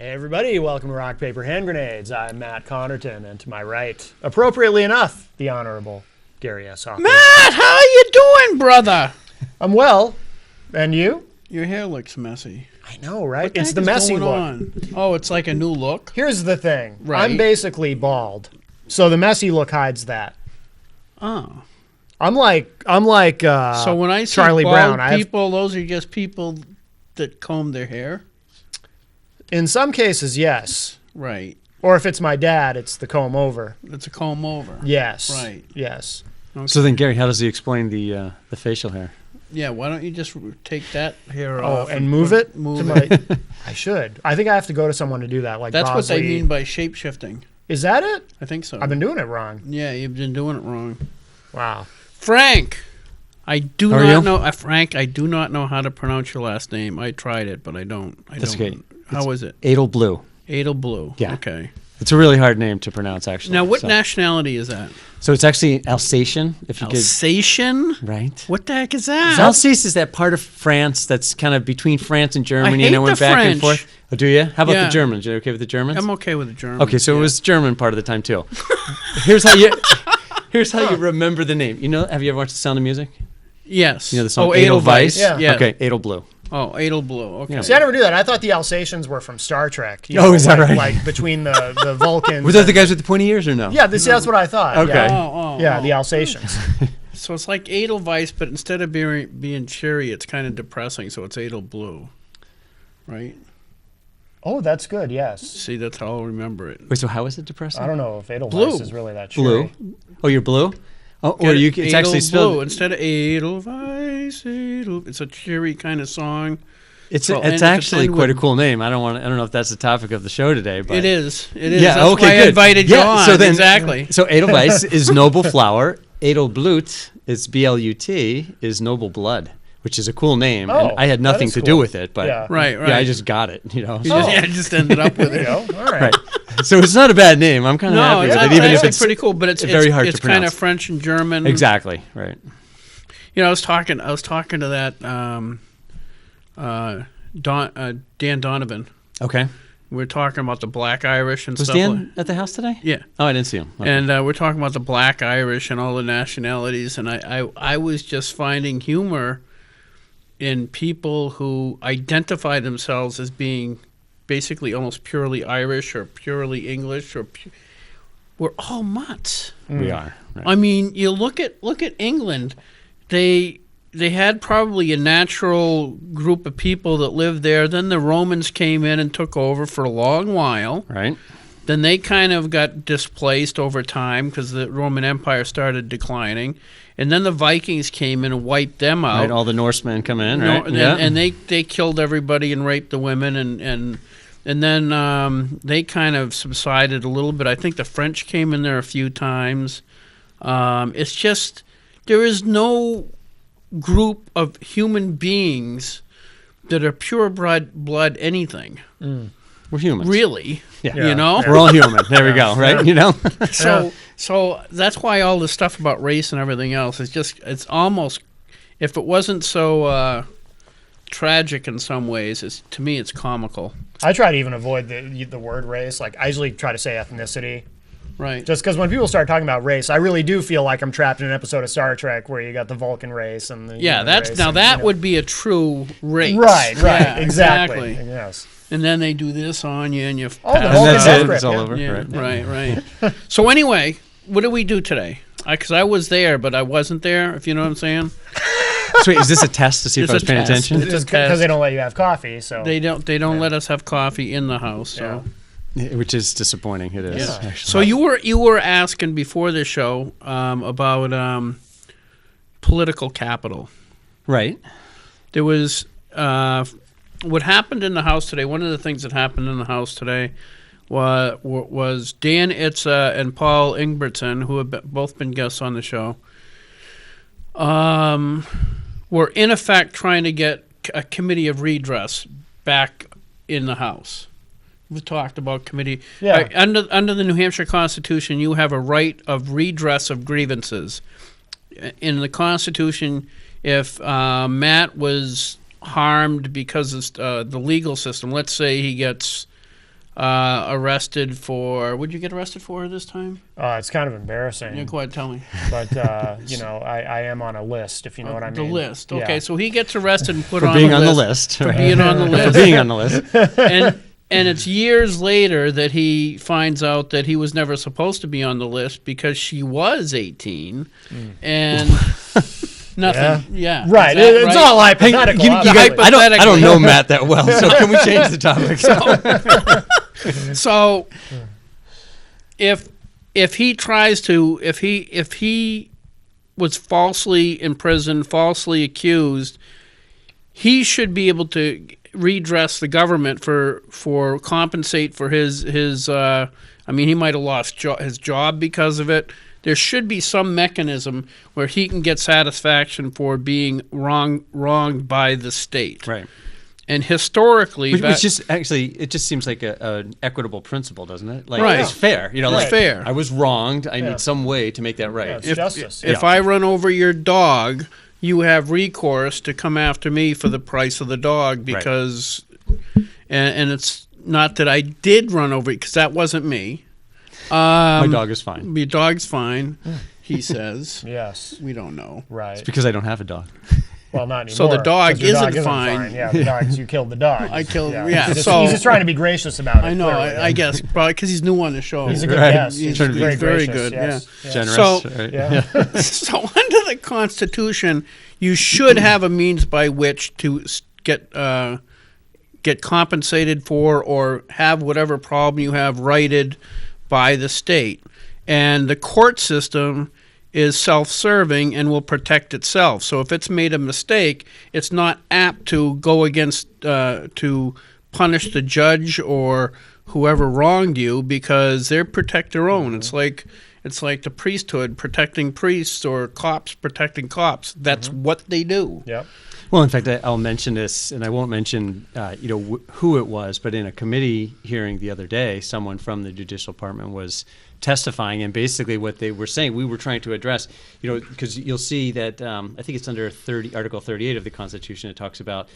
Hey everybody, welcome to Rock, Paper, Hand Grenades. I'm Matt Connerton, and to my right, appropriately enough, the Honorable Gary S. Hoffman. Matt, how you doing, brother? I'm well. And you? Your hair looks messy. I know, right? What the It's heck the is messy going look. on? Oh, it's like a new look? Here's the thing. Right. I'm basically bald, so the messy look hides that. Oh. I'm like So when I see Charlie bald Brown. people, those are just people that comb their hair? In some cases, yes. Right. Or if it's my dad, it's the comb over. It's a comb over. Yes. Right. Yes. Okay. So then, Gary, how does he explain the facial hair? Yeah, why don't you just take that hair Oh, off? and move it? Move to it. my, I should. I think I have to go to someone to do that. Like That's what they Bosley. mean by shape-shifting. Is that it? I think so. I've been doing it wrong. Yeah, you've been doing it wrong. Wow. Frank, I do How are not you? know. Frank, I do not know how to pronounce your last name. I tried it, but I don't. That's okay. How is it? Edelblue. Edelblue. Yeah. Okay. It's a really hard name to pronounce, actually. Now, what so. nationality is that? So it's actually Alsatian, if you Alsatian? could. Right. What the heck is that? Alsace is that part of France that's kind of between France and Germany, hate and it went the back French. and forth. Oh, do you? How about Yeah. the Germans? Are you okay with the Germans? I'm okay with the German. Okay, so yeah. it was German part of the time too. Here's how you. Here's how you remember the name. You know? Have you ever watched The Sound of Music? Yes. You know the song Oh, Edelweiss? Yeah. Yes. Okay, Edelblue. Oh, Edelblue. Okay. Yeah. See, I never knew that. I thought the Alsatians were from Star Trek. You Oh, is that like, right? Like between the Vulcans. Were those the and- guys with the pointy ears or no? Yeah, that's what I thought. Okay. Yeah, Oh, yeah the Alsatians. So it's like Edelweiss, but instead of being cheery, it's kind of depressing. So it's Edelblue, right? Oh, that's good. Yes. See, that's how I'll remember it. Wait, so how is it depressing? I don't know if Edelweiss Blue. is really that Blue. cheery. Oh, you're blue? Oh, Get or it? you? It's actually Edelblue. spelled. Instead of Edelweiss, it's a cheery kind of song. It's Well, and it's if it's actually ended quite a with- cool name. I don't know if that's the topic of the show today, but It is. It is. Yeah, That's okay, why I good. invited you on. So then, exactly. So Edelweiss is noble flower. Edelblut is BLUT is noble blood, which is a cool name. Oh, and I had that nothing is to cool. do with it, but Yeah. Right. yeah, I right. just got it. You know. You So, just ended up with There you it. go. All right. right. So it's not a bad name. I'm kind of No, happy it's with it, actually, even if it's pretty cool, but it's very hard to It's kind pronounce. of French and German. Exactly right. You know, I was talking to that Dan Donovan. Okay. We were talking about the Black Irish and Was stuff. Dan at the house today? Yeah. Oh, I didn't see him. Okay. And we're talking about the Black Irish and all the nationalities, and I was just finding humor in people who identify themselves as being basically almost purely Irish or purely English we're all mutts. We are. Right. I mean, you look at England. They had probably a natural group of people that lived there. Then the Romans came in and took over for a long while. Right. Then they kind of got displaced over time because the Roman Empire started declining. And then the Vikings came in and wiped them out. Right. All the Norsemen come in. Right. And they killed everybody and raped the women. And then they kind of subsided a little bit. I think the French came in there a few times. It's just there is no group of human beings that are pure blood anything. We're humans. Really. Yeah. You know? We're all human. There we go. Right. You know. So that's why all this stuff about race and everything else is just it's almost if it wasn't so tragic in some ways, to me it's comical. I try to even avoid the word race. Like I usually try to say ethnicity. Right. Just because when people start talking about race, I really do feel like I'm trapped in an episode of Star Trek where you got the Vulcan race and the Yeah, human that's race now and, that you know. would be a true race. Right, Yeah, exactly. Yes. And then they do this on you, and you. Oh, the pass And Vulcan that's out. death it. grip, It's all yeah. over. Yeah, Right. right. So anyway, what do we do today? Because I was there, but I wasn't there. If you know what I'm saying. So wait, is this a test to see if It's I was a paying test. attention? It's Just a test. because they don't let you have coffee, so They don't let us have coffee in the house. So. Yeah. Which is disappointing. It is. Yeah. Actually. So you were asking before the show about political capital. Right. There was what happened in the House today. One of the things that happened in the House today was Dan Itza and Paul Ingbertson, who have both been guests on the show, were in effect trying to get a committee of redress back in the House. We talked about committee. Yeah. Under the New Hampshire Constitution, you have a right of redress of grievances. In the Constitution, if Matt was harmed because of the legal system, let's say he gets arrested for, what'd you get arrested for this time? It's kind of embarrassing. Yeah, go ahead, tell me. But, I am on a list, if you know what I The mean. list. Yeah. Okay, so he gets arrested and put For on being the on list. the list. For right. being on the For list. being on the list. And it's years later that he finds out that he was never supposed to be on the list because she was 18 and nothing. Yeah. Right. Is that It's right? all hypothetical. You obviously. guys, I don't know Matt that well, so can we change the topic? So if he tries to, if he was falsely imprisoned, falsely accused, he should be able to redress the government for compensate for his he might have lost his job because of it. There should be some mechanism where he can get satisfaction for being wronged by the state. Right. And historically, Which just actually, it just seems like an equitable principle, doesn't it? Like, Right. it's fair. It's like, fair. I was wronged. I Yeah. need some way to make that right. Yeah, it's justice. If I run over your dog, you have recourse to come after me for the price of the dog because, and it's not that I did run over it because that wasn't me. My dog is fine. Your dog's fine, he says. Yes. We don't know. Right. It's because I don't have a dog. Well, not anymore. So the dog 'cause your isn't fine. Yeah, the dog, you killed the dog. I killed- Yeah. yeah, He's just, so- he's just trying to be gracious about it. I know, clearly. I guess, probably because he's new on the show. He's a good Right. guest. He's He's trying to be very, very gracious, good, yes. Yeah. Generous. So- right? Yeah. So under the Constitution, you should have a means by which to get compensated for or have whatever problem you have righted by the state. And the court system is self-serving and will protect itself. So if it's made a mistake, it's not apt to go against to punish the judge or whoever wronged you because they protect their own. It's like the priesthood protecting priests or cops protecting cops. That's what they do. Yep. Well, in fact, I'll mention this, and I won't mention who it was, but in a committee hearing the other day, someone from the Judicial Department was testifying, and basically what they were saying, we were trying to address, because you'll see that I think it's under Article 38 of the Constitution. It talks about,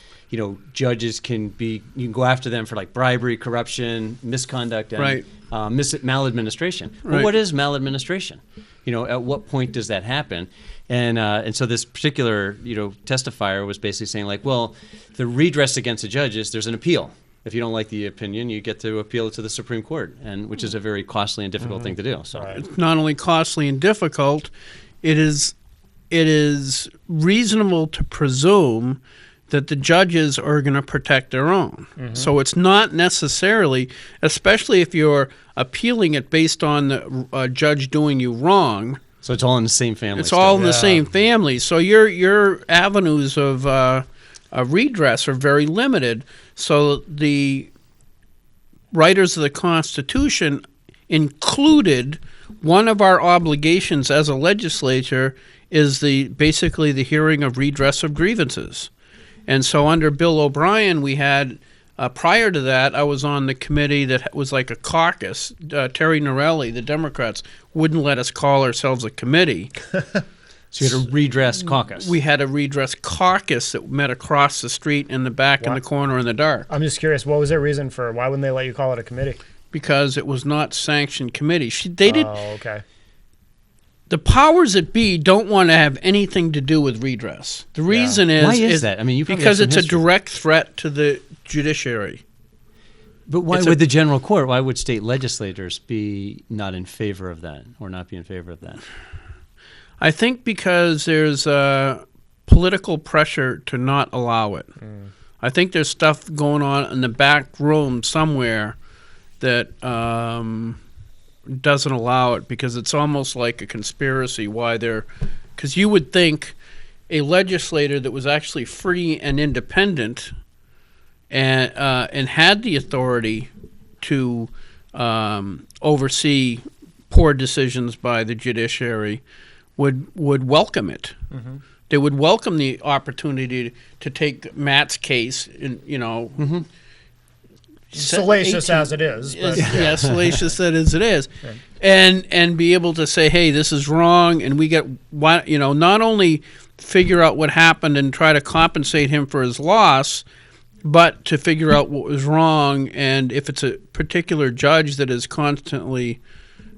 judges you can go after them for like bribery, corruption, misconduct, and Right. Maladministration. Well, Right. what is maladministration? At what point does that happen? And so this particular testifier was basically saying like, well, the redress against the judges, there's an appeal. If you don't like the opinion, you get to appeal it to the Supreme Court, and which is a very costly and difficult thing to do. So It's not only costly and difficult, it is reasonable to presume that the judges are going to protect their own. So it's not necessarily, especially if you're appealing it based on the judge doing you wrong, it's all in the same family. it's still. all in the Yeah. same family. So your avenues of redress are very limited. So the writers of the Constitution included one of our obligations as a legislature is basically the hearing of redress of grievances. And so under Bill O'Brien, we had, prior to that, I was on the committee that was like a caucus. Terry Norelli, the Democrats, wouldn't let us call ourselves a committee. So you had a redress caucus. We had a redress caucus that met across the street in the back in the corner in the dark I'm just curious, what was their reason for why wouldn't they let you call it a committee? because it was not sanctioned committee. They did. Oh, okay. The powers that be don't want to have anything to do with redress. The reason is Why is that? I mean, you probably because have some it's a history. direct threat to the judiciary. But why it's would the general court? Why would state legislators be not in favor of that, or not be in favor of that? I think because there's political pressure to not allow it. I think there's stuff going on in the back room somewhere that doesn't allow it because it's almost like a conspiracy why they're – because you would think a legislator that was actually free and independent and had the authority to oversee poor decisions by the judiciary would welcome it. They would welcome the opportunity to take Matt's case and Salacious as it is. But yeah, salacious that as it is, and be able to say, hey, this is wrong, and we get not only figure out what happened and try to compensate him for his loss, but to figure out what was wrong, and if it's a particular judge that is constantly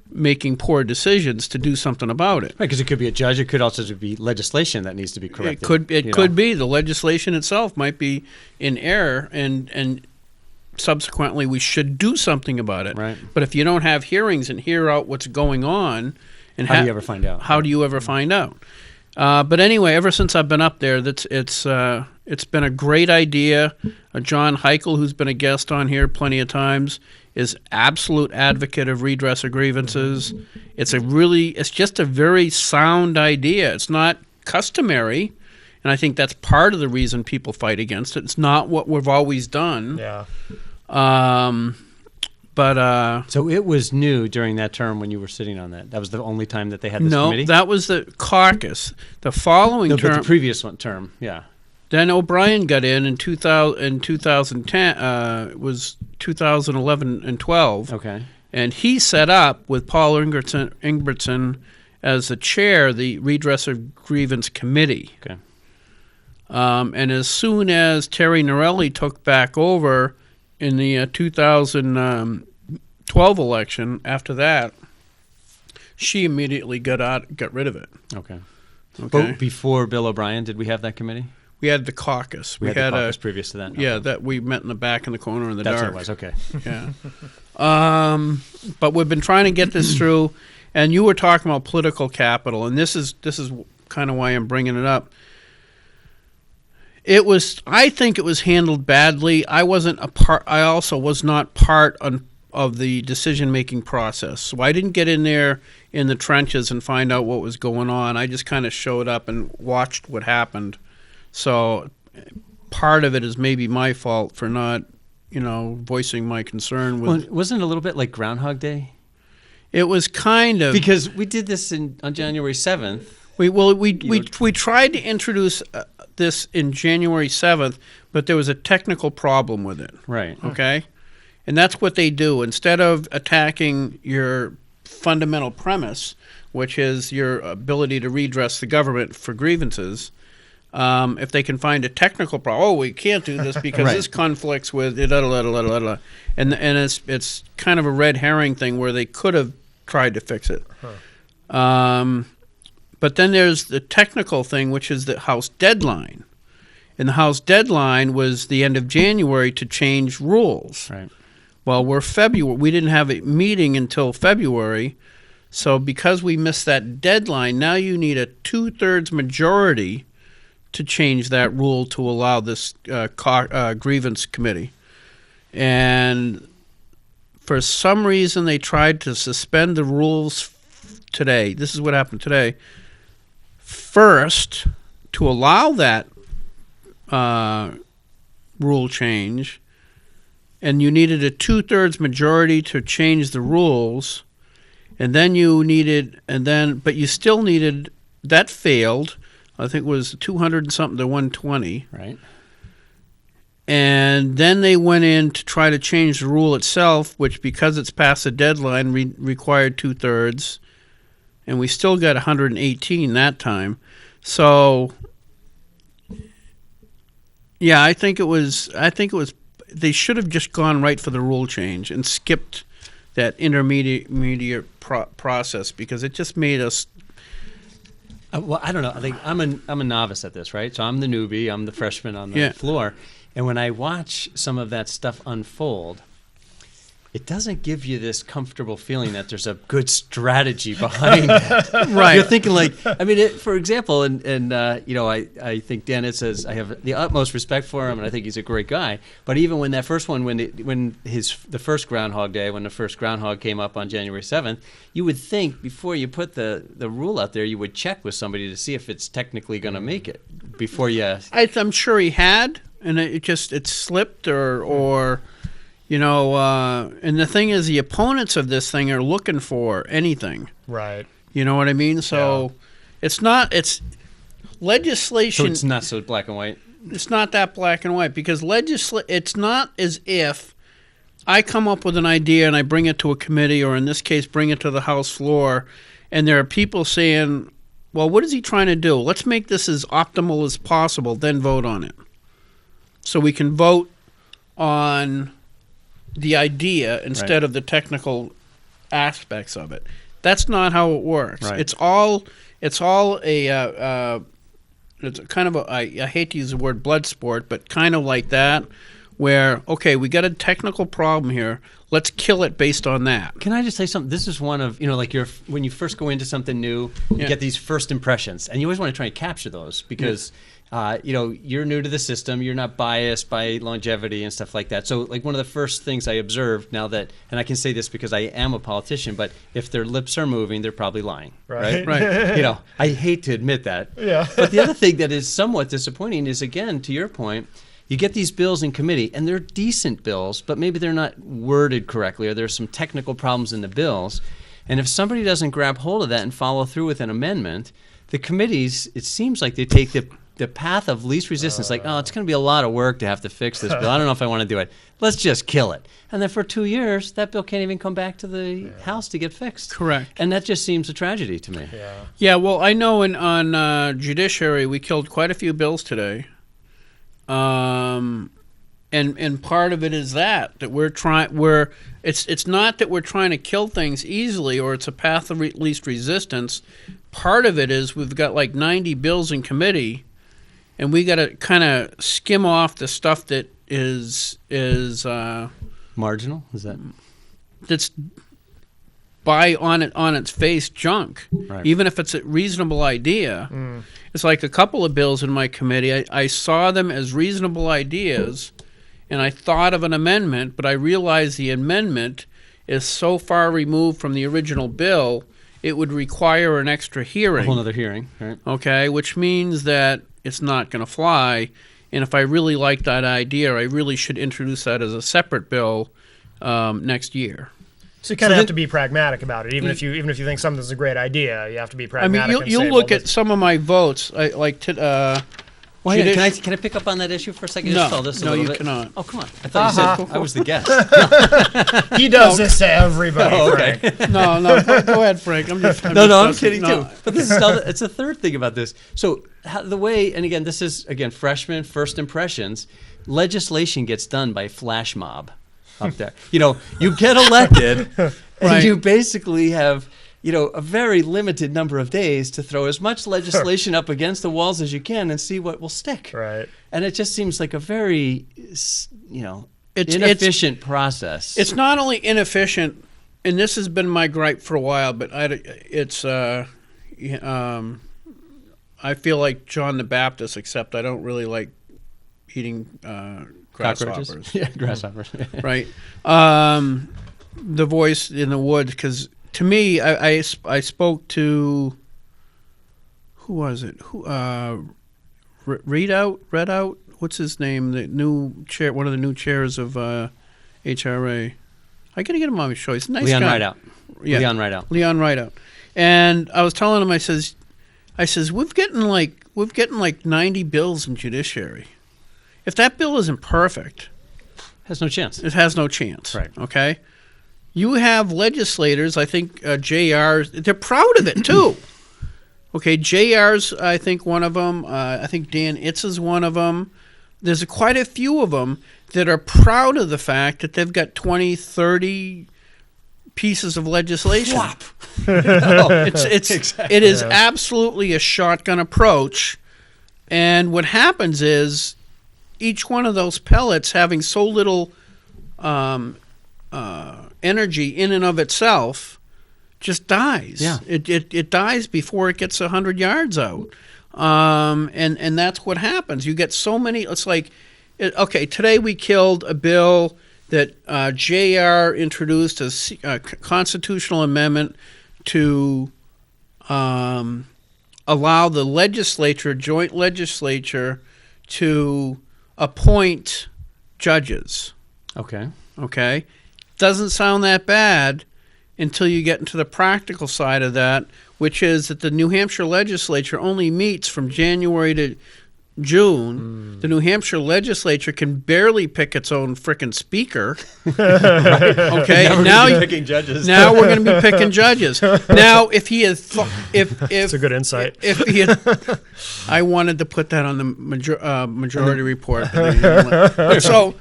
making poor decisions, to do something about it. Right, because it could be a judge. It could also be legislation that needs to be corrected. It could be the legislation itself might be in error, and subsequently we should do something about it. Right. But if you don't have hearings and hear out what's going on, and How do you ever find out? How do you ever find out? But anyway, ever since I've been up there, it's been a great idea. John Heichel, who's been a guest on here plenty of times, is absolute advocate of redress of grievances. It's just a very sound idea. It's not customary, and I think that's part of the reason people fight against it. It's not what we've always done. Yeah. So it was new during that term when you were sitting on that. That was the only time that they had this committee? No, that was the caucus. The following No, term, but the previous term, yeah. then O'Brien got in 2010, was 2011 and 12. Okay. And he set up, with Paul Ingbertson as the chair, the Redress of Grievance Committee. Okay. And as soon as Terry Norelli took back over in the 2012 election, after that, she immediately got rid of it. Okay. Okay. But before Bill O'Brien, did we have that committee? We had the caucus. We had the caucus previous to that? Yeah, Okay. that we met in the back in the corner in the That's dark. what it was, okay. Yeah. But we've been trying to get this through, and you were talking about political capital, and this is kind of why I'm bringing it up. I think it was handled badly. I also was not part of the decision-making process. So I didn't get in there in the trenches and find out what was going on. I just kind of showed up and watched what happened. So part of it is maybe my fault for not, voicing my concern with. Well, wasn't it a little bit like Groundhog Day? It was kind of, because we did this on January 7th. We tried to introduce this in January 7th, but there was a technical problem with it. Right. Okay? And that's what they do. Instead of attacking your fundamental premise, which is your ability to redress the government for grievances, if they can find a technical problem, we can't do this because Right. this conflicts with and it's kind of a red herring thing where they could have tried to fix it. But then there's the technical thing, which is the House deadline. And the House deadline was the end of January to change rules. Right. Well, we're February. We didn't have a meeting until February. So because we missed that deadline, now you need a 2/3 majority to change that rule to allow this grievance committee. And for some reason, they tried to suspend the rules today. This is what happened today. First, to allow that rule change, and you needed a 2/3 majority to change the rules, and then but you still needed, that failed. I think it was 200 and something to 120. Right. And then they went in to try to change the rule itself, which, because it's past the deadline, required 2/3. And we still got 118 that time. So, yeah, I think it was. They should have just gone right for the rule change and skipped that intermediate process, because it just made us. Well, I don't know. I think I'm a novice at this, right? So I'm the newbie. I'm the freshman on the floor. And when I watch some of that stuff unfold, it doesn't give you this comfortable feeling that there's a good strategy behind it. Right. You're thinking for example, I think Dennis says I have the utmost respect for him, and I think he's a great guy. But even when that first one, the first Groundhog Day, when the first groundhog came up on January 7th, you would think before you put the rule out there, you would check with somebody to see if it's technically going to make it before you. I'm sure he had, and it slipped or. And the thing is, the opponents of this thing are looking for anything. Right. You know what I mean? So it's legislation. So it's not so black and white? It's not that black and white, because it's not as if I come up with an idea and I bring it to a committee, or in this case, bring it to the House floor, and there are people saying, well, what is he trying to do? Let's make this as optimal as possible, then vote on it. So we can vote on the idea instead of the technical aspects of it. That's not how it works. Right. It's all a it's kind of a, I hate to use the word blood sport, but kind of like that, where, okay, we got a technical problem here. Let's kill it based on that. Can I just say something? This is one of, like when you first go into something new, you get these first impressions, and you always want to try and capture those because, you're new to the system, you're not biased by longevity and stuff like that. So, like, one of the first things I observed now that, and I can say this because I am a politician, but if their lips are moving, they're probably lying. Right? Right. I hate to admit that. Yeah. But the other thing that is somewhat disappointing is, again, to your point, you get these bills in committee, and they're decent bills, but maybe they're not worded correctly, or there's some technical problems in the bills. And if somebody doesn't grab hold of that and follow through with an amendment, the committees, it seems like they take the path of least resistance, like, it's going to be a lot of work to have to fix this bill. I don't know if I want to do it. Let's just kill it. And then for 2 years, that bill can't even come back to the House to get fixed. Correct. And that just seems a tragedy to me. Yeah, well, I know on judiciary we killed quite a few bills today. And part of it is that it's not that we're trying to kill things easily or it's a path of least resistance. Part of it is we've got like 90 bills in committee, and we got to kind of skim off the stuff that is Marginal? Is that? That's on its face junk, Right. even if it's a reasonable idea. It's like a couple of bills in my committee. I saw them as reasonable ideas, and I thought of an amendment, but I realized the amendment is so far removed from the original bill, it would require an extra hearing. A whole other hearing, right? Okay, which means that it's not going to fly. And if I really like that idea, I really should introduce that as a separate bill next year. So you kind of have to be pragmatic about it, even if you think something's a great idea. You have to be I pragmatic. mean, and you'll say, look well, at some of my votes. Well, can I pick up on that issue for a second? No, Just follow this a no, little you bit? cannot. Oh, come on. I thought you said I was the guest. he does this to everybody. Oh, okay. Frank. No, go ahead, Frank. I'm I'm kidding too. But this is it's a third thing about this. So the way, and again, this is freshman first impressions. Legislation gets done by flash mob up there. You get elected, and Right. you basically have a very limited number of days to throw as much legislation up against the walls as you can and see what will stick. Right. And it just seems like a very inefficient process. It's not only inefficient, and this has been my gripe for a while, but I feel like John the Baptist, except I don't really like eating Cockroaches? grasshoppers. Yeah, grasshoppers. Right. The voice in the woods, because to me, I spoke to, who was it? Readout? What's his name? The new chair, one of the new chairs of HRA. I got to get him on my show. He's a nice Leon guy. Rideout. Yeah. Leon Rideout. And I was telling him, I says, we've getting like 90 bills in judiciary. If that bill isn't perfect, Has no chance. it has no chance. Right. Okay. You have legislators. I think JR's. They're proud of it too. Okay, JR's. I think one of them. I think Dan Itz is one of them. There's quite a few of them that are proud of the fact that they've got 20, 30 pieces of legislation. It is absolutely a shotgun approach, and what happens is each one of those pellets having so little energy in and of itself just dies. Yeah. It dies before it gets 100 yards out. And that's what happens. You get so many. It's like, okay, today we killed a bill that JR introduced a constitutional amendment to allow the legislature, joint legislature, to appoint judges. Okay? Doesn't sound that bad until you get into the practical side of that, which is that the New Hampshire legislature only meets from January June, the New Hampshire legislature can barely pick its own frickin' speaker. Okay, now picking judges. Now we're going to be picking judges. Now, if he had, if That's a good insight. if he had, I wanted to put that on the majority report. But so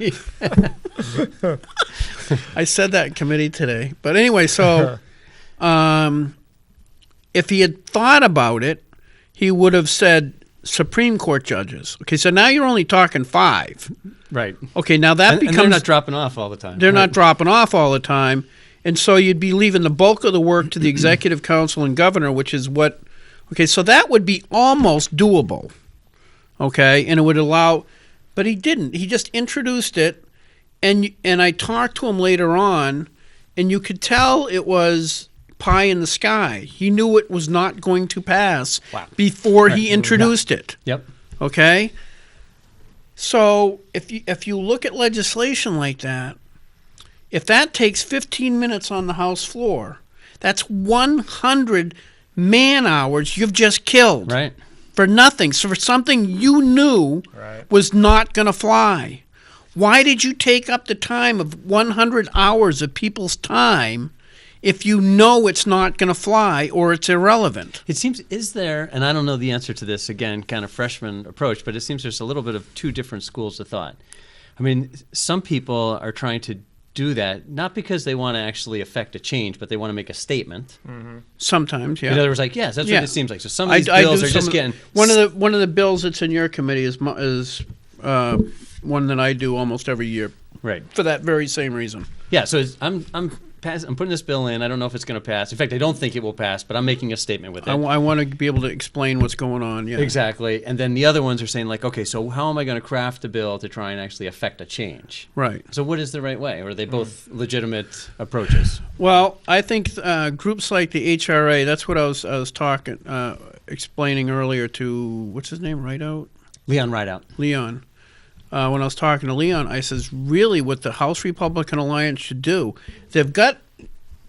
I said that in committee today. But anyway, so if he had thought about it, he would have said Supreme Court judges. Okay, so now you're only talking 5. Right. Okay, now that becomes... And they're not dropping off all the time. They're not dropping off all the time. And so you'd be leaving the bulk of the work to the executive council and governor, which is what... Okay, so that would be almost doable. Okay, and it would allow... But he didn't. He just introduced it, and I talked to him later on, and you could tell it was pie in the sky. He knew it was not going to pass before he introduced it. Yep. Okay? So if you look at legislation like that, if that takes 15 minutes on the House floor, that's 100 man-hours you've just killed. Right. For nothing. So for something you knew was not going to fly. Why did you take up the time of 100 hours of people's time if you know it's not going to fly or it's irrelevant? It seems, is there, and I don't know the answer to this, again, kind of freshman approach, but it seems there's a little bit of 2 different schools of thought. I mean, some people are trying to do that, not because they want to actually affect a change, but they want to make a statement. Mm-hmm. Sometimes, yeah. In other words, like, yes, that's what it seems like. So some of these bills are just getting... One of the bills that's in your committee is one that I do almost every year. Right. For that very same reason. Yeah, so I'm putting this bill in. I don't know if it's going to pass. In fact, I don't think it will pass, but I'm making a statement with it. I want to be able to explain what's going on. Yeah. Exactly. And then the other ones are saying, like, okay, so how am I going to craft a bill to try and actually affect a change? Right. So what is the right way? Or are they both legitimate approaches? Well, I think groups like the HRA, that's what I was talking, explaining earlier to, what's his name, Rideout? Leon Rideout. Leon. When I was talking to Leon, I says, really what the House Republican Alliance should do, they've got,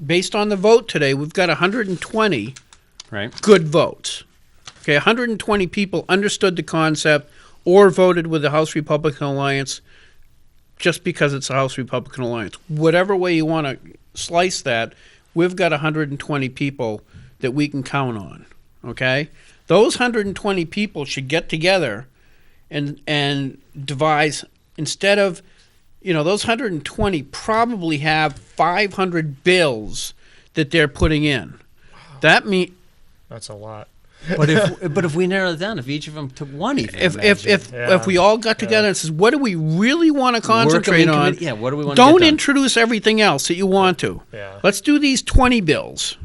based on the vote today, we've got 120 good votes. Okay, 120 people understood the concept or voted with the House Republican Alliance just because it's a House Republican Alliance. Whatever way you want to slice that, we've got 120 people that we can count on, okay? Those 120 people should get together and devise, instead of, those 120 probably have 500 bills that they're putting in. That's a lot. But if we narrow it down, if each of them took one, even if we all got together and says, what do we really want to concentrate on? What do we want? Don't introduce everything else that you want to. Yeah. Let's do these 20 bills.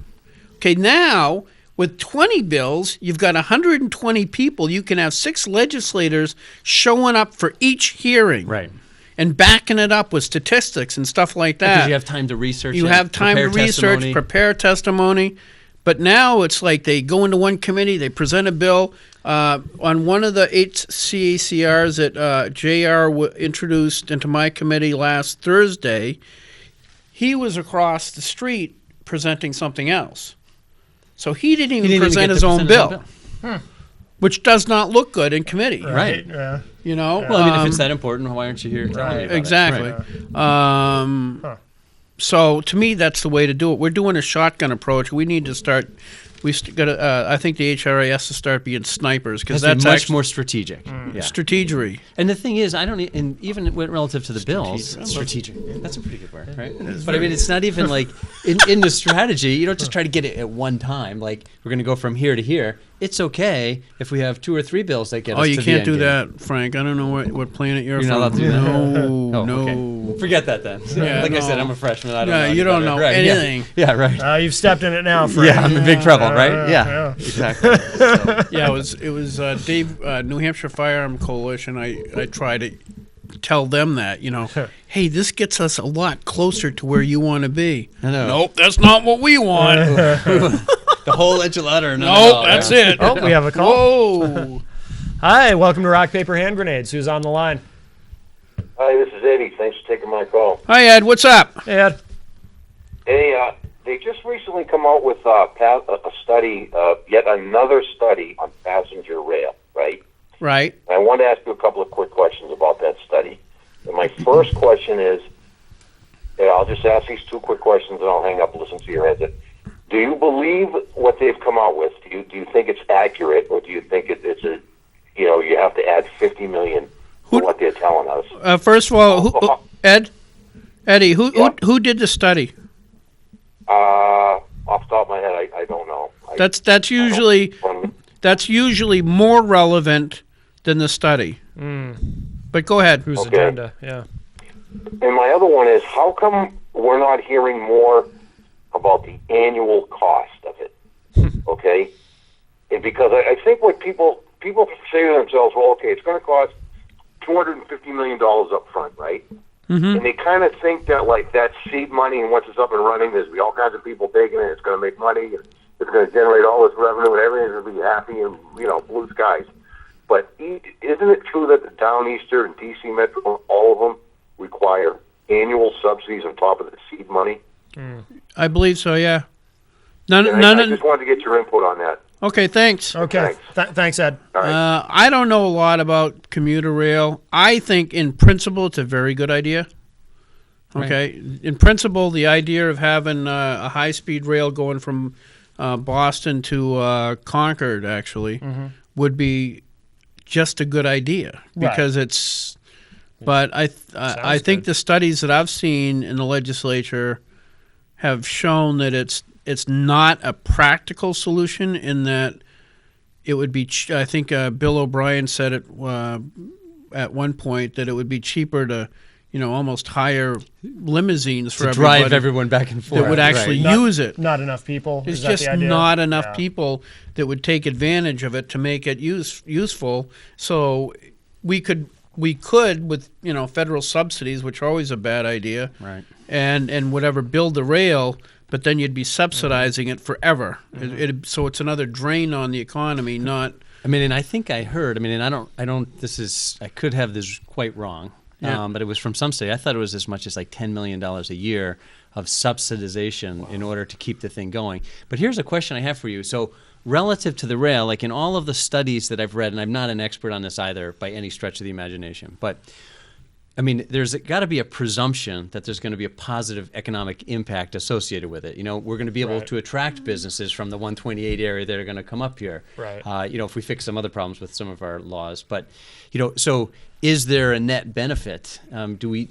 Okay, now with 20 bills, you've got 120 people. You can have 6 legislators showing up for each hearing. Right. And backing it up with statistics and stuff like that. Because you have time to research. You have time to research, prepare testimony. But now it's like they go into one committee, they present a bill. On one of the 8 CACRs that JR introduced into my committee last Thursday, he was across the street presenting something else. So he didn't even present his own bill. Which does not look good in committee. Right. Yeah. Well, I mean, if it's that important, why aren't you here telling me about exactly. it? Right. So to me, that's the way to do it. We're doing a shotgun approach. We need to start. I think the HRA has to start being snipers because that's much more strategic. Strategery. And the thing is, and even relative to the bills, strategic. That's a pretty good word, right? But I mean, it's not even like in the strategy. You don't just try to get it at one time. Like we're going to go from here to here. It's okay if we have 2 or 3 bills that get us to the end. Oh, you can't do that, Frank. I don't know what planet you're from. You're not allowed to do that? No. Okay. Forget that then. Yeah, I said, I'm a freshman. I don't know. You don't know anything. Yeah, right. You've stepped in it now, Frank. Yeah, I'm in big trouble, right? Yeah, exactly. So. Yeah, it was Dave, New Hampshire Firearm Coalition. I tried to tell them that, hey, this gets us a lot closer to where you want to be. Nope, that's not what we want. The whole enchilada. Nope, that's it. Oh, we have a call. Whoa. Hi, welcome to Rock, Paper, Hand Grenades. Who's on the line? Hi, this is Eddie. Thanks for taking my call. Hi, Ed. What's up? Hey, Ed. Hey, they just recently come out with a study, yet another study on passenger rail, right? Right. I wanted to ask you a couple of quick questions about that study. And my first question is, and I'll just ask these two quick questions and I'll hang up and listen to your answer. Do you believe what they've come out with? Do you think it's accurate, or do you think it's a, you have to add $50 million for what they're telling us? First of all, Eddie, who did the study? Off the top of my head, I don't know. That's usually more relevant than the study. But go ahead. Whose Okay. agenda? Yeah. And my other one is, how come we're not hearing more about the annual cost of it? Okay? And because I think what people say to themselves, well, okay, it's going to cost $250 million up front, right? And they kind of think that, like, that seed money, and once it's up and running, there's going to be all kinds of people taking it, it's going to make money, and it's going to generate all this revenue, and everything's going to be happy and, blue skies. But isn't it true that the Downeaster and DC Metro, all of them, require annual subsidies on top of the seed money? I believe so, yeah. I just wanted to get your input on that. Okay, thanks. Okay. Thanks, Ed. All right. I don't know a lot about commuter rail. I think in principle it's a very good idea. Okay. Right. In principle, the idea of having a high-speed rail going from Boston to Concord, actually, would be just a good idea because it's. But I think the studies that I've seen in the legislature have shown that it's not a practical solution in that it would be. I think Bill O'Brien said it at one point that it would be cheaper to, almost hire limousines for to everybody drive everyone back and forth that would actually use it. Not enough people. There's Is that just the idea? not enough people that would take advantage of it to make it useful. So we could with federal subsidies, which are always a bad idea, right? And whatever, build the rail, but then you'd be subsidizing it forever. So it's another drain on the economy, not. I mean, and I think I heard. I mean, and I could have this quite wrong. Yeah. But it was from some study. I thought it was as much as like $10 million a year of subsidization in order to keep the thing going. But here's a question I have for you. So relative to the rail, like in all of the studies that I've read, and I'm not an expert on this either by any stretch of the imagination, but I mean, there's got to be a presumption that there's going to be a positive economic impact associated with it. We're going to be able to attract businesses from the 128 area that are going to come up here. Right. If we fix some other problems with some of our laws, but so is there a net benefit? Have we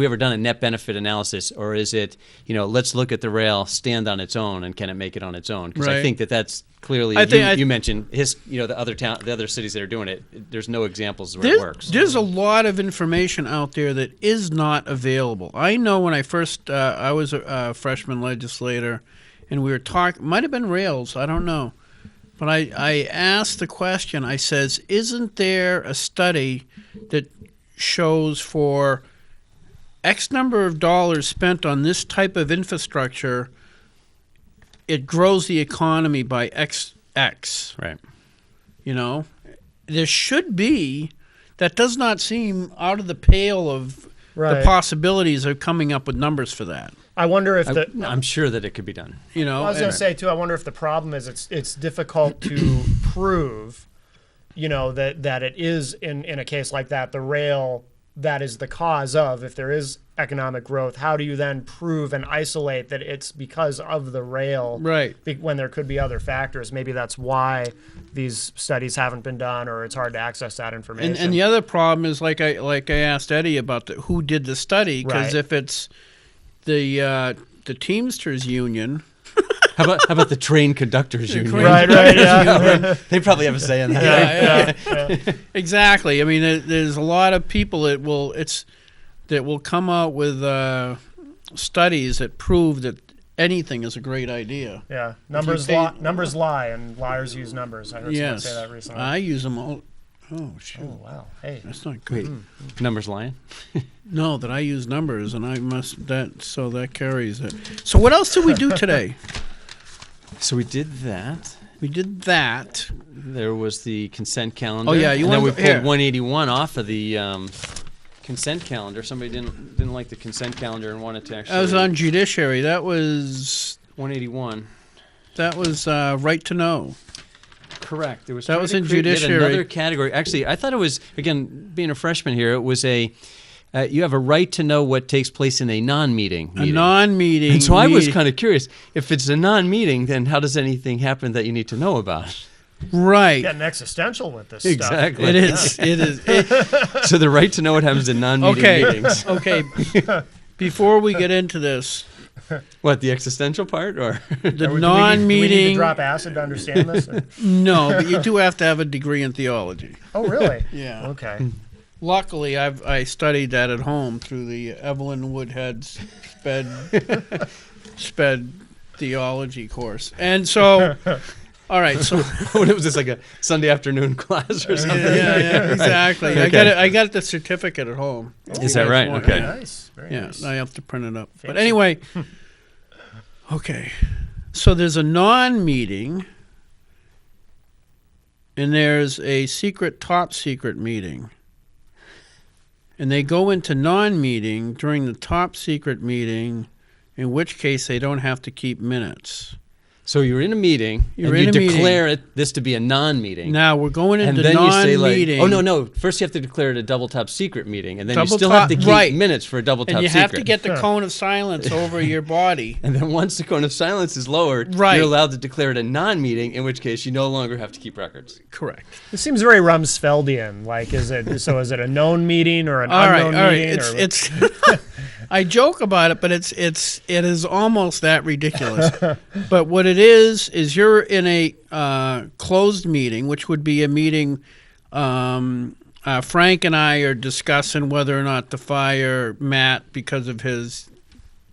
ever done a net benefit analysis, or is it let's look at the rail stand on its own and can it make it on its own? Because I think that's clearly you mentioned the other cities that are doing it. There's no examples where it works. There's a lot of information out there that is not available. I know when I first I was a freshman legislator, and we were talking. Might have been rails. I don't know. But I asked the question, I says, isn't there a study that shows for X number of dollars spent on this type of infrastructure, it grows the economy by X. Right. There should be. That does not seem out of the pale of the possibilities of coming up with numbers for that. I wonder if I'm sure that it could be done. I was going to say too. I wonder if the problem is it's difficult to prove, that it is in a case like that the rail that is the cause of, if there is economic growth. How do you then prove and isolate that it's because of the rail? Right. When there could be other factors. Maybe that's why these studies haven't been done, or it's hard to access that information. And the other problem is like I asked Eddie about who did the study, because if it's the Teamsters Union. How about the train conductors union? Right, yeah. They probably have a say in that. Yeah. Exactly. I mean, there's a lot of people that will come out with studies that prove that anything is a great idea. Yeah, numbers lie, and liars use numbers. I heard someone say that recently. I use them all. Oh, shoot. Oh, wow. Hey. That's not good. Wait, numbers lying? No, that I use numbers, and so that carries it. So what else did we do today? So we did that. There was the consent calendar. Oh, yeah. And then we pulled 181 off of the consent calendar. Somebody didn't like the consent calendar and wanted to actually... That was on judiciary. That was... 181. That was right to know. Correct. There was That was in yet judiciary. another category. Actually, I thought it was, again, being a freshman here, it was you have a right to know what takes place in a non-meeting A meeting. non-meeting. And so I was meeting. kind of curious. If it's a non-meeting, then how does anything happen that you need to know about? Right. Getting existential with this Exactly. stuff. It is. It is. So the right to know what happens in non-meeting Okay. meetings. Okay. Before we get into this, What, the existential part? Or the Do we need to non-meeting. drop acid to understand this? No, but you do have to have a degree in theology. Oh, really? Yeah. Okay. Luckily, I studied that at home through the Evelyn Woodhead's sped theology course, and so. All right, so what was this, like a Sunday afternoon class or something? yeah, exactly. Okay. I got the certificate at home. Is that right? want- Okay. Nice. Very Yeah, nice. I have to print it up. But Fancy. anyway, okay. So there's a non-meeting, and there's a secret, top secret meeting. And they go into non-meeting during the top secret meeting, in which case they don't have to keep minutes. So you're in a meeting, You're and you in a meeting. declare this to be a non-meeting. Now we're going and into then you say, non-meeting. like, oh, no. First you have to declare it a double top secret meeting, and then you Double still top- have to keep right. minutes for a double top And you secret. have to get the cone of silence over your body. And then once the cone of silence is lowered, Right. you're allowed to declare it a non-meeting, in which case you no longer have to keep records. Correct. This seems very Rumsfeldian. Like, is it a known meeting or an All right, unknown all right. meeting? It's I joke about it, but it is almost that ridiculous. But what it is you're in a closed meeting, which would be a meeting. Frank and I are discussing whether or not to fire Matt because of his.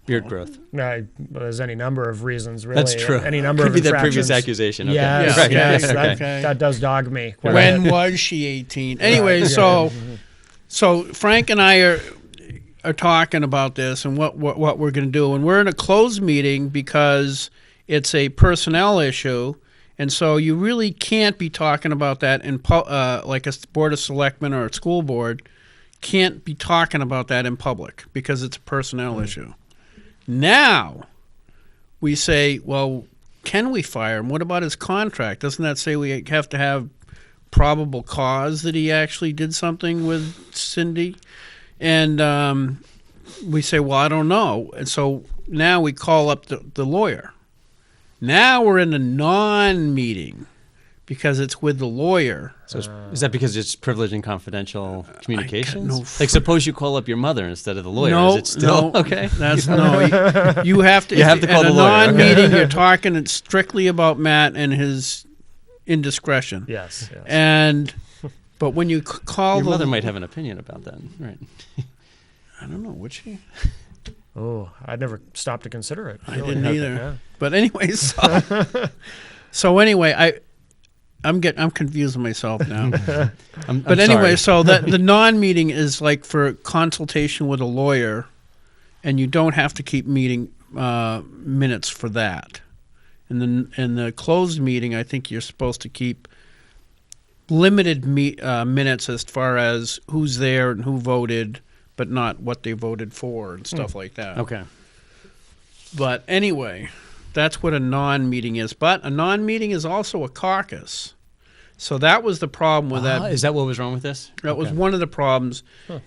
Beard growth. There's any number of reasons, really. That's true. Any number Could of be that infractions. previous accusation. Okay. Yes, Right. yes, Okay. that, Okay. that does dog me. quite a When bit. was she 18? Anyway, yeah. so Frank and I are talking about this and what we're going to do, and we're in a closed meeting because it's a personnel issue, and so you really can't be talking about that in like a board of selectmen or a school board can't be talking about that in public because it's a personnel issue. Now we say, well, can we fire him? What about his contract? Doesn't that say we have to have probable cause that he actually did something with Cindy? And we say, well, I don't know. And so now we call up the lawyer. Now we're in a non-meeting because it's with the lawyer. So is that because it's privileged and confidential communications? no Like, suppose you call up your mother instead of the lawyer. No, is it still no, okay? That's no. You have to. You have to call at the a lawyer, okay. non-meeting. You're talking it's strictly about Matt and his indiscretion. Yes. But when you call Your the mother might have an opinion about that, right? I don't know, would she? Oh, I'd never stopped to consider it. I really. didn't either. Yeah. But anyway, so anyway, I'm confusing myself now. But anyway, so that the non-meeting is like for consultation with a lawyer, and you don't have to keep meeting minutes for that. And then in the closed meeting, I think you're supposed to keep limited minutes as far as who's there and who voted, but not what they voted for and stuff like that. Okay. But anyway, that's what a non-meeting is. But a non-meeting is also a caucus. So that was the problem with that. Is that what was wrong with this? That was one of the problems.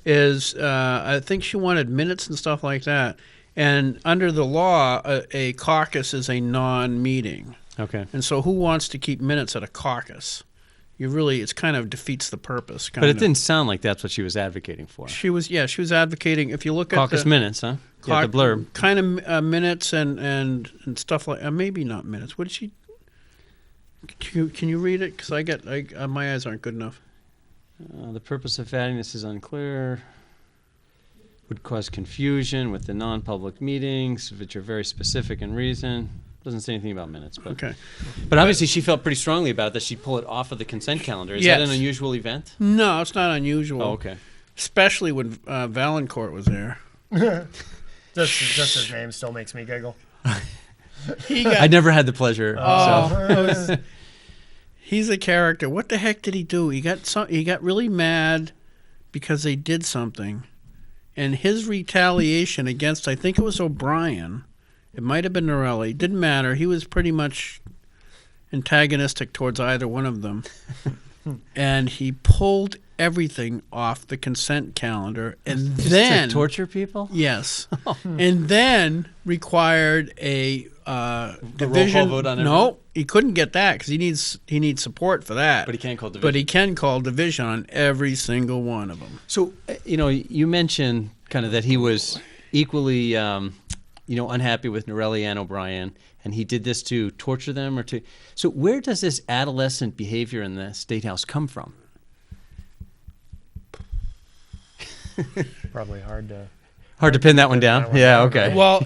Is I think she wanted minutes and stuff like that. And under the law, a caucus is a non-meeting. Okay. And so who wants to keep minutes at a caucus? It kind of defeats the purpose. But it didn't sound like that's what she was advocating for. She was advocating. If you look Caucus at the minutes, huh? Yeah, the blurb. kind of minutes and stuff like maybe not minutes. What did she? Can you read it? Because my eyes aren't good enough. The purpose of adding this is unclear. Would cause confusion with the non-public meetings, which are very specific in reason. Doesn't say anything about minutes, but Okay. But obviously, she felt pretty strongly about it, that she'd pull it off of the consent calendar. Is that Yes. an unusual event? No, it's not unusual. Oh, okay. Especially when Valancourt was there. Just his name still makes me giggle. He got. I never had the pleasure. So. Oh, he's a character. What the heck did he do? He got really mad because they did something, and his retaliation against, I think it was O'Brien, it might have been Norelli, didn't matter. He was pretty much antagonistic towards either one of them. And he pulled everything off the consent calendar, and Just then to torture people. yes, and then required a division. vote on no, everything? he couldn't get that because he needs support for that. But he can't call division. But he can call division on every single one of them. So, you mentioned kind of that he was equally, unhappy with Norelli and O'Brien, and he did this to torture them So where does this adolescent behavior in the State House come from? Probably hard to. Hard to pin that one down. that one Yeah, down, okay. Well,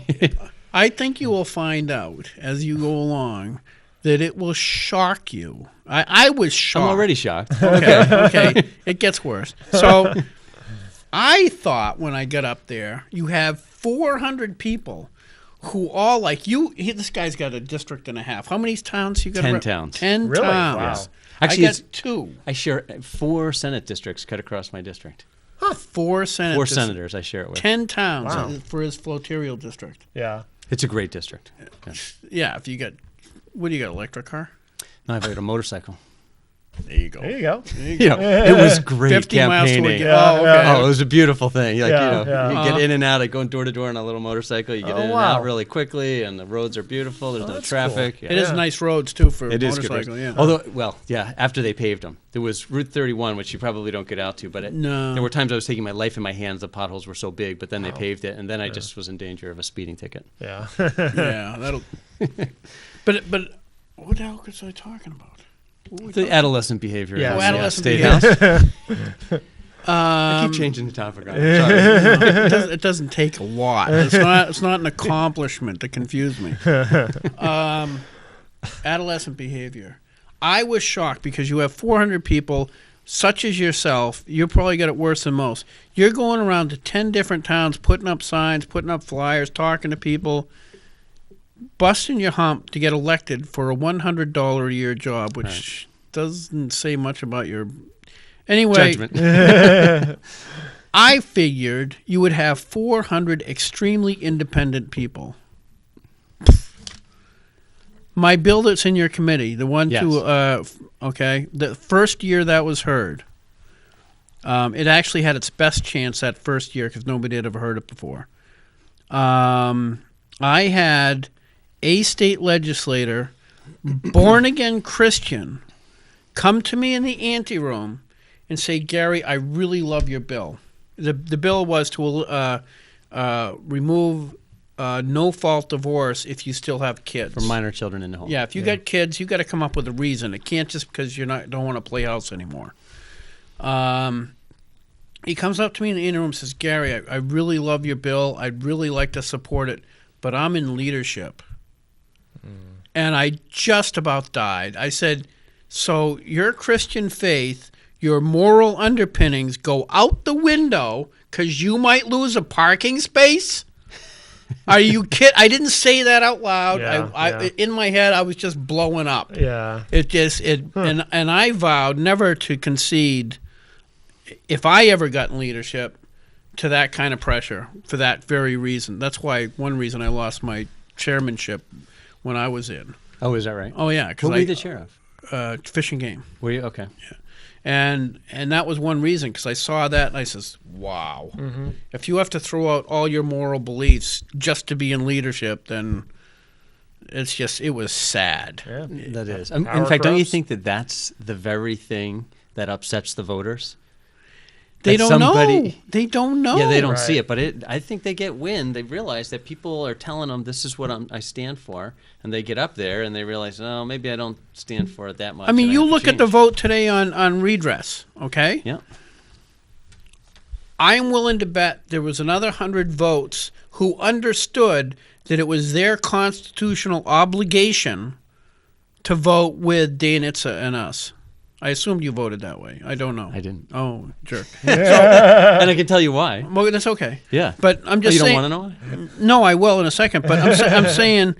I think you will find out as you go along that it will shock you. I was shocked. I'm already shocked. Okay. It gets worse. So I thought when I got up there, you have 400 people who all like you. This guy's got a district and a half. How many towns you got? 10 towns. 10 Really? towns. Wow. Actually, I it's- got 2. I share 4 Senate districts cut across my district. 4 senators. 4 senators I share it with. 10 towns Wow. for his flotarial district. Yeah. It's a great district. Yeah. Yeah, if you got, what do you got, electric car? No, I've got a motorcycle. There you go. There you go. It was great 50 miles to a campaigning. gallon. Oh, okay. Oh, it was a beautiful thing. Like, Yeah. you get in and out, like going door to door on a little motorcycle. You get in and wow. out really quickly, and the roads are beautiful. There's no that's traffic. cool. Yeah. It is nice roads, too, for a It is good motorcycle. roads. Yeah. Although, after they paved them, there was Route 31, which you probably don't get out to. But No. there were times I was taking my life in my hands. The potholes were so big, but then they paved it, and then I just was in danger of a speeding ticket. Yeah. Yeah, that'll. but what the hell was I talking about? The adolescent behavior. Yeah. in the, Adolescent State behavior. House. I keep changing the topic. I'm sorry. It doesn't take a lot. It's not an accomplishment to confuse me. Adolescent behavior. I was shocked because you have 400 people, such as yourself. You probably got it worse than most. You're going around to 10 different towns, putting up signs, putting up flyers, talking to people, busting your hump to get elected for a $100 a year job, which doesn't say much about your. Anyway, Judgment. I figured you would have 400 extremely independent people. My bill that's in your committee, the one Yes. the first year that was heard, it actually had its best chance that first year because nobody had ever heard it before. I had a state legislator, born-again Christian, come to me in the anteroom and say, Gary, I really love your bill. The bill was to remove no-fault divorce if you still have kids. For minor children in the home. Yeah, if you got kids, you got to come up with a reason. It can't just because don't want to play house anymore. He comes up to me in the interim and says, Gary, I really love your bill. I'd really like to support it, but I'm in leadership. And I just about died. I said, so your Christian faith, your moral underpinnings go out the window because you might lose a parking space? Are you kidding? I didn't say that out loud. Yeah. In my head, I was just blowing up. Yeah. And I vowed never to concede if I ever got in leadership to that kind of pressure for that very reason. That's one reason I lost my chairmanship when I was in. Oh, is that right? Oh yeah, What were you the chair of? Fish and Game. Were you? Okay. And that was one reason because I saw that and I says, wow, if you have to throw out all your moral beliefs just to be in leadership, then it was sad. Yeah. That is. Power In fact, don't you corrupts. think that that's the very thing that upsets the voters? They That don't somebody- know. They don't know. Yeah, they don't see Right. it, but I think they get wind. They realize that people are telling them this is what I stand for, and they get up there and they realize, oh, maybe I don't stand for it that much. I mean, and you have to look at the change." vote today on redress, okay? Yeah. I'm willing to bet there was another 100 votes who understood that it was their constitutional obligation to vote with Dan Itza and us. I assumed you voted that way. I don't know. I didn't. Oh, jerk. And I can tell you why. Well, that's okay. Yeah. But I'm Oh, just you don't saying. want to know why? No, I will in a second. But I'm saying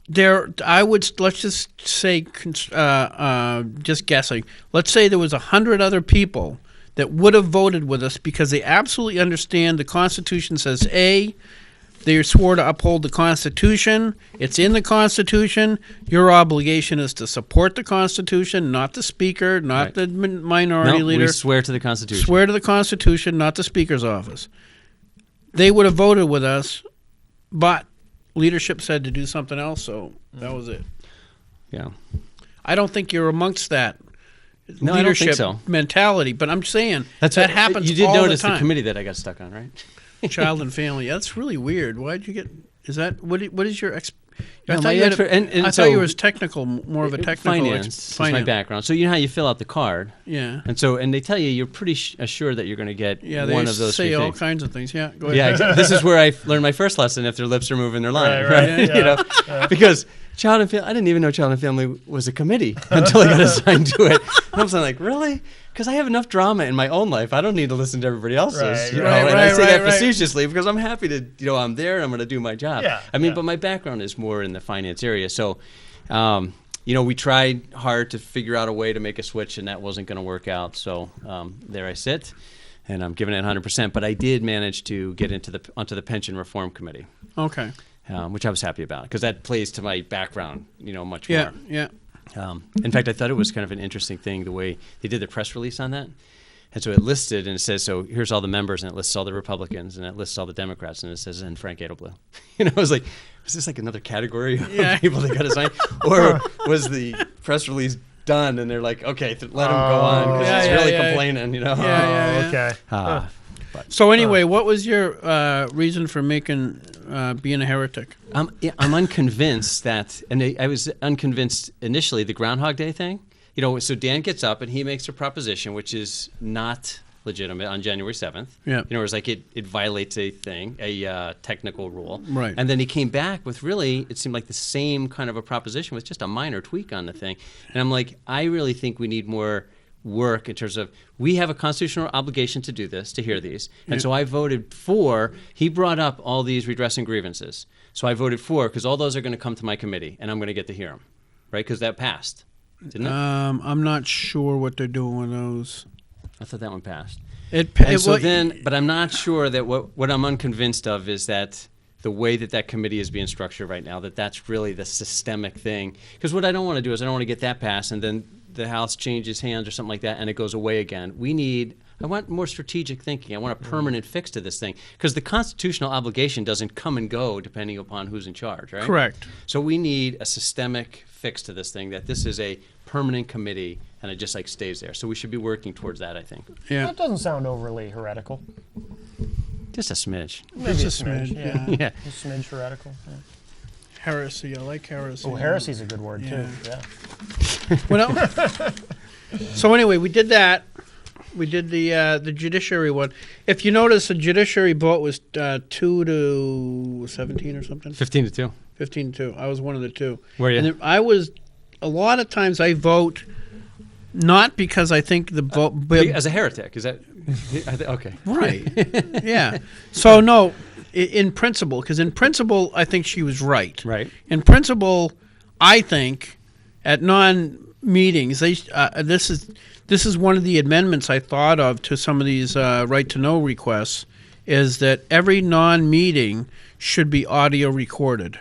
there. Let's just say, just guessing. Let's say there was 100 other people that would have voted with us because they absolutely understand the Constitution says A, They swore to uphold the Constitution. It's in the Constitution. Your obligation is to support the Constitution, not the Speaker, not Right. the minority No, leader. we swear to the Constitution. Swear to the Constitution, not the Speaker's office. They would have voted with us, but leadership said to do something else, so that was it. Yeah. I don't think you're amongst that No, I don't think leadership so. mentality, but I'm saying That's that what, happens You did all notice the time. committee that I got stuck on, right? Child and family. That's really weird. Why'd you get? Is that what is your? I No, thought my you had. expert- and I so- thought you was technical, more of a technical. Finance is my background. So you know how you fill out the card, Yeah. and they tell you you're pretty assured that you're going to get Yeah. They one of those say three all things. kinds of things. Yeah. Go ahead. Yeah, exactly. This is where I learned my first lesson: if their lips are moving, they're lying, Right, right? yeah. You know, because child and family. I didn't even know child and family was a committee until I got assigned to it. And I was like, really? Because I have enough drama in my own life. I don't need to listen to everybody else's. Right, you know? right, And I say that right. facetiously because I'm happy to. I'm there. And I'm going to do my job. Yeah, I mean, yeah. but my background is more in the finance area, so. We tried hard to figure out a way to make a switch, and that wasn't going to work out. So there I sit, and I'm giving it 100%. But I did manage to get onto the pension reform committee, Okay. which I was happy about because that plays to my background, much Yeah. more. Yeah. In fact, I thought it was kind of an interesting thing the way they did the press release on that. And so it listed, and it says, so here's all the members, and it lists all the Republicans, and it lists all the Democrats, and it says, and Frank Edelblum. I was like, is this like another category of Yeah. people that got assigned? Or was the press release done, and they're like, okay, let him go on, because Yeah, he's yeah, really yeah. complaining, Yeah, Oh, yeah. okay. So anyway, what was your reason for making being a heretic? I'm unconvinced that, and I was unconvinced initially, the Groundhog Day thing. So Dan gets up and he makes a proposition which is not legitimate on January 7th. Yeah. It was like it violates a technical rule. Right. And then he came back with really, it seemed like the same kind of a proposition with just a minor tweak on the thing. And I'm like, I really think we need more work in terms of we have a constitutional obligation to do this, to hear these. And so I voted for, he brought up all these redressing grievances. So I voted for, because all those are going to come to my committee and I'm going to get to hear them, right? Because that passed, didn't it? I'm not sure what they're doing with those. I thought that one passed. But I'm not sure that what I'm unconvinced of is that the way that committee is being structured right now, that's really the systemic thing. Because what I don't want to do is I don't want to get that passed and then the House changes hands or something like that and it goes away again. I want more strategic thinking. I want a permanent fix to this thing. Because the constitutional obligation doesn't come and go depending upon who's in charge, right? Correct. So we need a systemic fix to this thing, that this is a permanent committee and it just stays there. So we should be working towards that, I think. Yeah. That doesn't sound overly heretical. Just a smidge. Maybe Just a smidge, yeah. Yeah. A smidge heretical. Yeah. Heresy. I like heresy. Oh, heresy's a good word Yeah. too. Yeah. Well, so anyway, we did that. We did the judiciary one. If you notice, the judiciary vote was 2 to 17 or something. 15-2. 15-2. I was one of the two. Were you? And I was. A lot of times I vote not because I think the vote. As a heretic, is that okay? Right. Yeah. So no, in principle, because in principle I think she was right. Right. In principle, I think at non-meetings this is one of the amendments I thought of to some of these right to know requests, is that every non-meeting should be audio recorded.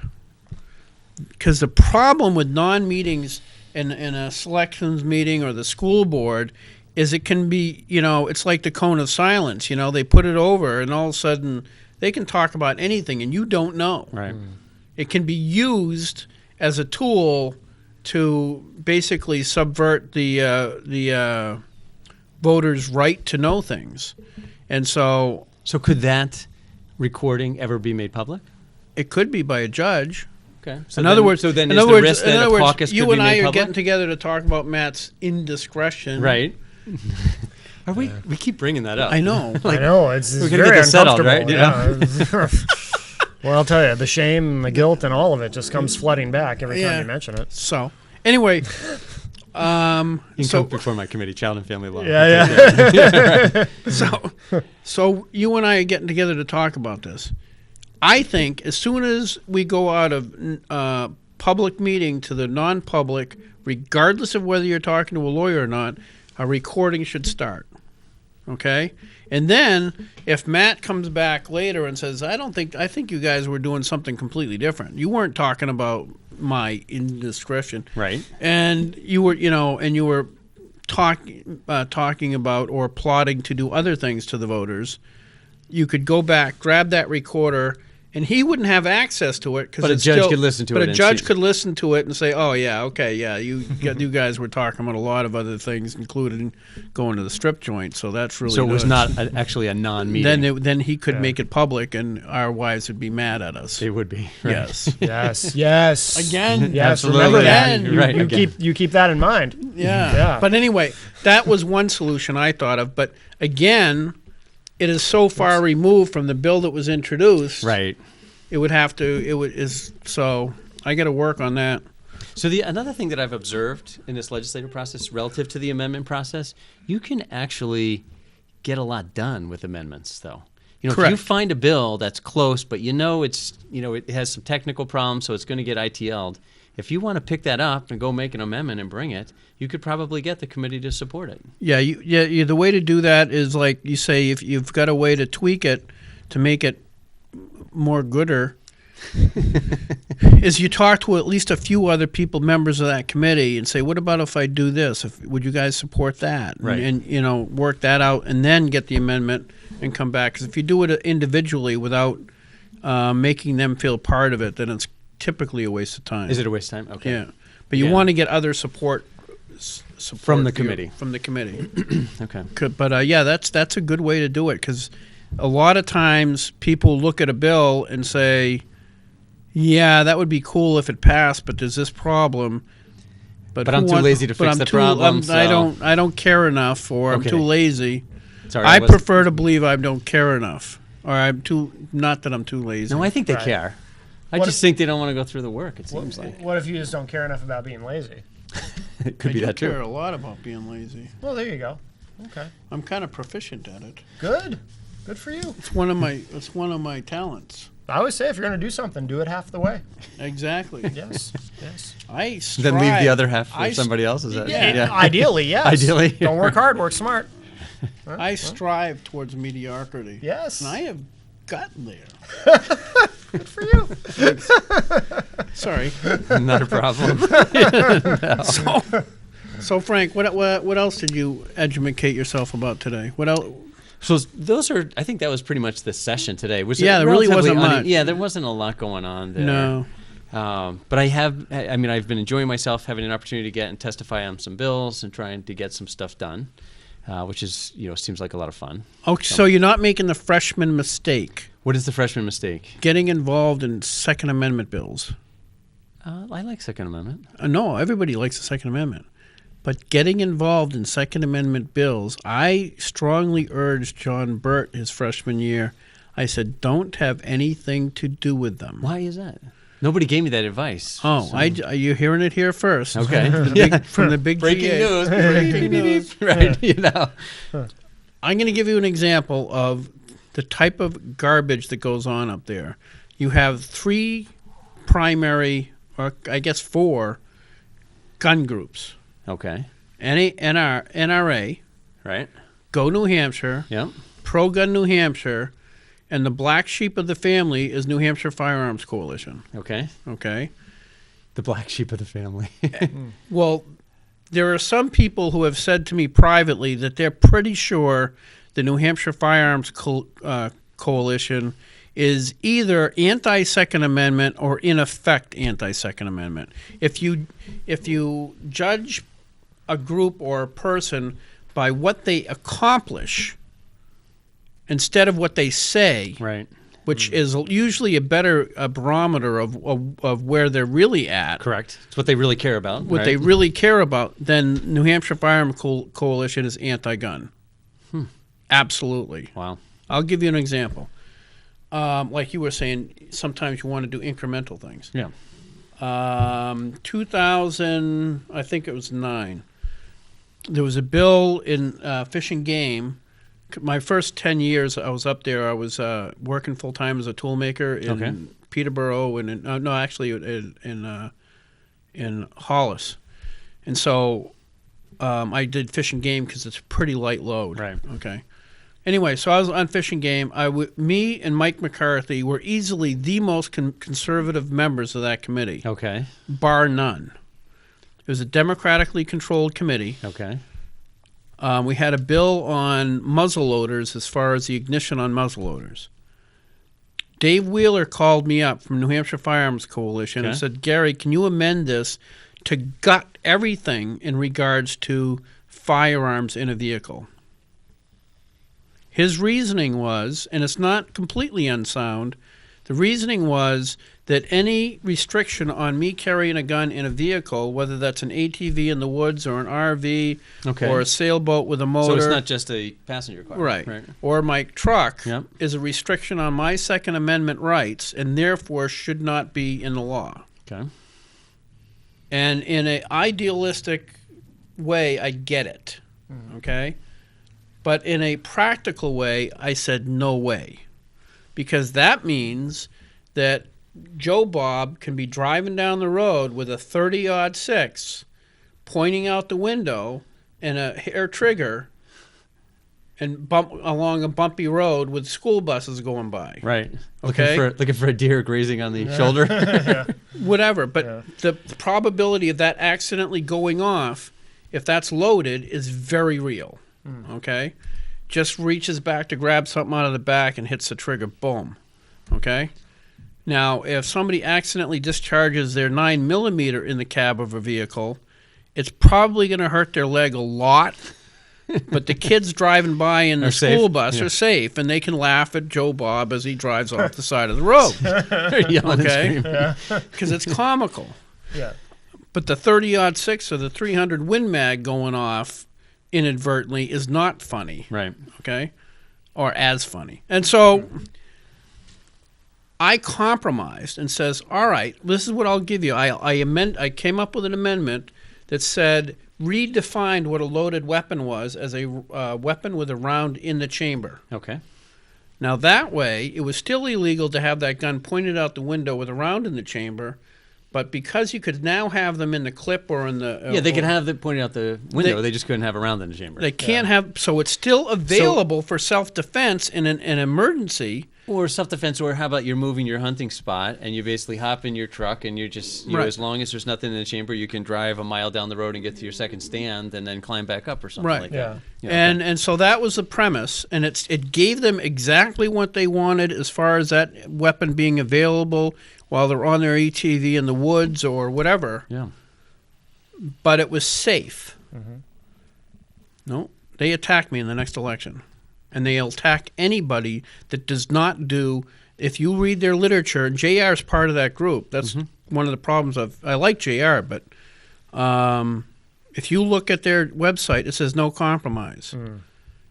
Because the problem with non-meetings in a selections meeting or the school board is it can be, it's like the cone of silence. They put it over and all of a sudden they can talk about anything and you don't know. Right. It can be used as a tool to basically subvert the voters' right to know things. And so So could that recording ever be made public? it could be by a judge. Okay. In other words, is the risk that a caucus you could and be I made are public? getting together to talk about Matt's indiscretion. Right. Are we? We keep bringing that up. I know. I know it's we're gonna very get this settled, uncomfortable. right? Yeah. Well, I'll tell you, the shame, and the guilt, and all of it just comes flooding back every time Yeah. you mention it. So, anyway, You can so come before my committee, Child and Family Law. Yeah. so you and I are getting together to talk about this. I think as soon as we go out of public meeting to the non-public, regardless of whether you're talking to a lawyer or not, a recording should start. Okay? And then if Matt comes back later and says, I think you guys were doing something completely different. You weren't talking about my indiscretion. Right. And you were talking about or plotting to do other things to the voters. You could go back, grab that recorder, and he wouldn't have access to it. But a judge could listen to it. But a judge could listen to it and say, "Oh yeah, okay, yeah, you guys were talking about a lot of other things, including going to the strip joint." So that's really So it was good. not actually a non-meeting. Then he could make it public, and our wives would be mad at us. They would be. Right. Yes. Yes. Yes. Again. Yes. Absolutely. Remember that. Again. You, Right, you again. keep that in mind. Yeah. Yeah. But anyway, that was one solution I thought of. But again, it is so far removed from the bill that was introduced. Right. It would have to. So I got to work on that. So another thing that I've observed in this legislative process relative to the amendment process, you can actually get a lot done with amendments, though. If you Correct. find a bill that's close, but it has some technical problems, so it's going to get ITL'd. If you want to pick that up and go make an amendment and bring it, you could probably get the committee to support it. Yeah. The way to do that is like you say, if you've got a way to tweak it to make it more gooder, is you talk to at least a few other people, members of that committee, and say, what about if I do this? Would you guys support that? Right. And work that out and then get the amendment and come back. Because if you do it individually without making them feel part of it, then it's typically a waste of time. Is it a waste of time? Okay. Yeah. But you Yeah. want to get other support From the committee. From the committee. Okay. But yeah, that's a good way to do it, because a lot of times people look at a bill and say, yeah, that would be cool if it passed, but there's this problem. But I'm too lazy to fix the problem, I so- don't care enough, or Okay. I'm too lazy. Sorry, I wasn't- prefer to believe I don't care enough, or not that I'm too lazy. No, I think they Right. care. I What just if- think they don't want to go through the work, it seems like. What if you just don't care enough about being lazy? It could I be do that care too. a lot about being lazy. Well, there you go. Okay. I'm kind of proficient at it. Good. Good for you. It's one of my talents. I always say if you're going to do something, do it half the way. Exactly. Yes. Yes. I strive. Then leave the other half for I somebody else, is that? Yeah. Ideally, yes. Ideally. Don't work hard, work smart. I strive towards mediocrity. Yes. And I have gotten there. Good for you. Sorry. Not a problem. So Frank, what else did you educate yourself about today? What else? So those are, I think that was pretty much the session today. Was Yeah, there really wasn't much. Yeah, there wasn't a lot going on there. No. But I've been enjoying myself, having an opportunity to get and testify on some bills and trying to get some stuff done, which is, seems like a lot of fun. Oh, so you're not making the freshman mistake, What is the freshman mistake? getting involved in Second Amendment bills. I like Second Amendment. No, everybody likes the Second Amendment. But getting involved in Second Amendment bills, I strongly urged John Burt his freshman year. I said, don't have anything to do with them. Why is that? Nobody gave me that advice. Oh, so- you're hearing it here first. Okay. From the big Breaking GA. news. Breaking news. Right. I'm going to give you an example of the type of garbage that goes on up there. You have 3 primary, or I guess 4, gun groups. Okay. NRA, Right. Go New Hampshire, Yep. Pro Gun New Hampshire, and the black sheep of the family is New Hampshire Firearms Coalition. Okay. Okay? The black sheep of the family. Well, there are some people who have said to me privately that they're pretty sure the New Hampshire Firearms Coalition is either anti-Second Amendment or in effect anti-Second Amendment. If you judge a group or a person by what they accomplish instead of what they say, Right. which is usually a better barometer of where they're really at, Correct. It's what they really care about. what they really care about, then New Hampshire Firearms Coalition is anti-gun. Absolutely. Wow. I'll give you an example. Like you were saying, sometimes you want to do incremental things. Yeah. 2000, I think it was 9. There was a bill in Fish and Game. My first 10 years I was up there, I was working full-time as a toolmaker in Okay. Peterborough and in Hollis. And so I did Fish and Game because it's a pretty light load. Right. Okay. Anyway, so I was on Fish and Game. Me and Mike McCarthy were easily the most conservative members of that committee, Okay. bar none. It was a democratically controlled committee. Okay. We had a bill on muzzleloaders as far as the ignition on muzzleloaders. Dave Wheeler called me up from New Hampshire Firearms Coalition and Okay. said, Gary, can you amend this to gut everything in regards to firearms in a vehicle? His reasoning was, and it's not completely unsound, the reasoning was that any restriction on me carrying a gun in a vehicle, whether that's an ATV in the woods or an RV Okay. or a sailboat with a motor, So it's not just a passenger car. right, or my truck, Yep. is a restriction on my Second Amendment rights and therefore should not be in the law. Okay. And in an idealistic way, I get it, okay? But in a practical way, I said no way. Because that means that Joe Bob can be driving down the road with a 30-06 pointing out the window and a hair trigger and bump along a bumpy road with school buses going by. Right. Okay. Looking for a deer grazing on the shoulder. Whatever, but the probability of that accidentally going off, if that's loaded, is very real. Okay? Just reaches back to grab something out of the back and hits the trigger, boom. Okay? Now, if somebody accidentally discharges their 9mm in the cab of a vehicle, it's probably going to hurt their leg a lot, but the kids driving by in the Are safe. school bus Yeah. are safe, and they can laugh at Joe Bob as he drives off the side of the road. Yelling and Okay? screaming. Because it's comical. Yeah. But the 30-06 or the 300 Win Mag going off inadvertently is not funny, Right. okay? Or as funny. And so I compromised and says, all right, this is what I'll give you. I came up with an amendment that said redefined what a loaded weapon was as a weapon with a round in the chamber. Okay. Now that way, it was still illegal to have that gun pointed out the window with a round in the chamber, but because you could now have them in the clip or in the Yeah, they could or- have it pointed out the window. They just couldn't have a round in the chamber. They can't have, so it's still available for self-defense in an emergency. Or self-defense, or how about you're moving your hunting spot and you basically hop in your truck and you're just, you know, Right. as long as there's nothing in the chamber, you can drive a mile down the road and get to your second stand and then climb back up or something Right. like Yeah. that. Yeah, And so that was the premise, and it gave them exactly what they wanted as far as that weapon being available while they're on their ATV in the woods or whatever, Yeah. but it was safe. No, they attacked me in the next election. And they'll attack anybody that does not do. If you read their literature, and JR is part of that group. That's one of the problems I like JR, but if you look at their website, it says no compromise.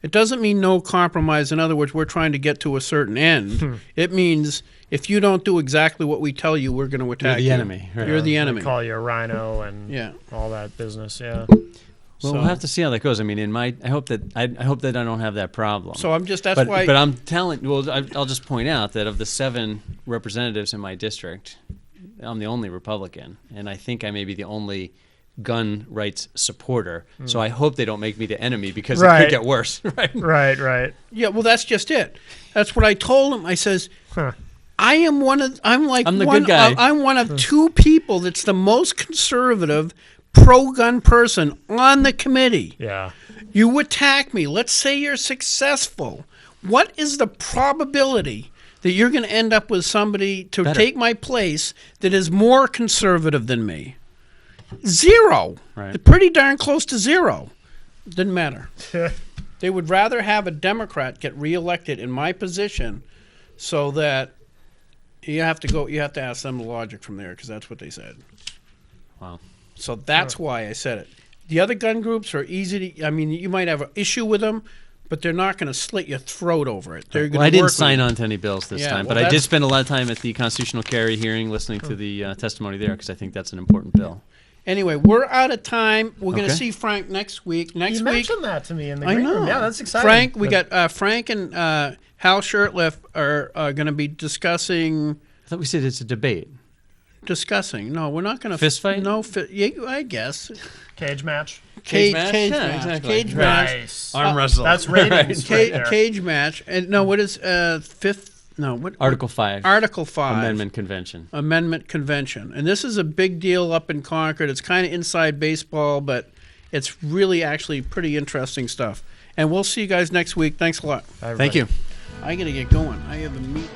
It doesn't mean no compromise. In other words, we're trying to get to a certain end. It means if you don't do exactly what we tell you, we're going to attack the you. enemy, right. You're the They enemy. call you a rhino and Yeah. all that business. Yeah. Well, we'll have to see how that goes. I mean, I hope that I don't have that problem. So I'm just, that's but, why. But I'm telling. Well, I'll just point out that of the 7 representatives in my district, I'm the only Republican, and I think I may be the only gun rights supporter. So I hope they don't make me the enemy because it Right. could get worse. Right. Right. Yeah, well, that's just it. That's what I told him. I says, Huh. I'm I'm the one good guy. I'm one of 2 people that's the most conservative pro-gun person on the committee. Yeah. You attack me. Let's say you're successful. What is the probability that you're going to end up with somebody to Better. take my place that is more conservative than me? 0. Right. Pretty darn close to 0. Didn't matter. They would rather have a Democrat get reelected in my position so that you have to ask them the logic from there because that's what they said. Wow. So that's why I said it. The other gun groups are easy to, I mean, you might have an issue with them, but they're not going to slit your throat over it. They're going to Well, I didn't work sign with on to any bills this Yeah, time, well, but I did that's- spend a lot of time at the constitutional carry hearing listening to the testimony there because I think that's an important bill. you. Anyway, we're out of time. We're going to Okay. see Frank next week. Next You week, mentioned that to me in the I green know. room. Yeah, that's exciting. Frank, we got Frank and Hal Shurtleff are going to be discussing. I thought we said it's a debate. discussing. No, we're not going to Fist fight? No, yeah, I guess Cage match. cage match? cage Yeah, match. exactly. Cage Right. match. Nice. Arm wrestle. That's ratings right there. Cage match. And no, what is fifth? No, what Article 5. Article 5 Amendment Convention. Amendment Convention. And this is a big deal up in Concord. It's kind of inside baseball, but it's really actually pretty interesting stuff. And we'll see you guys next week. Thanks a lot. Thank you. I got to get going. I have a meet.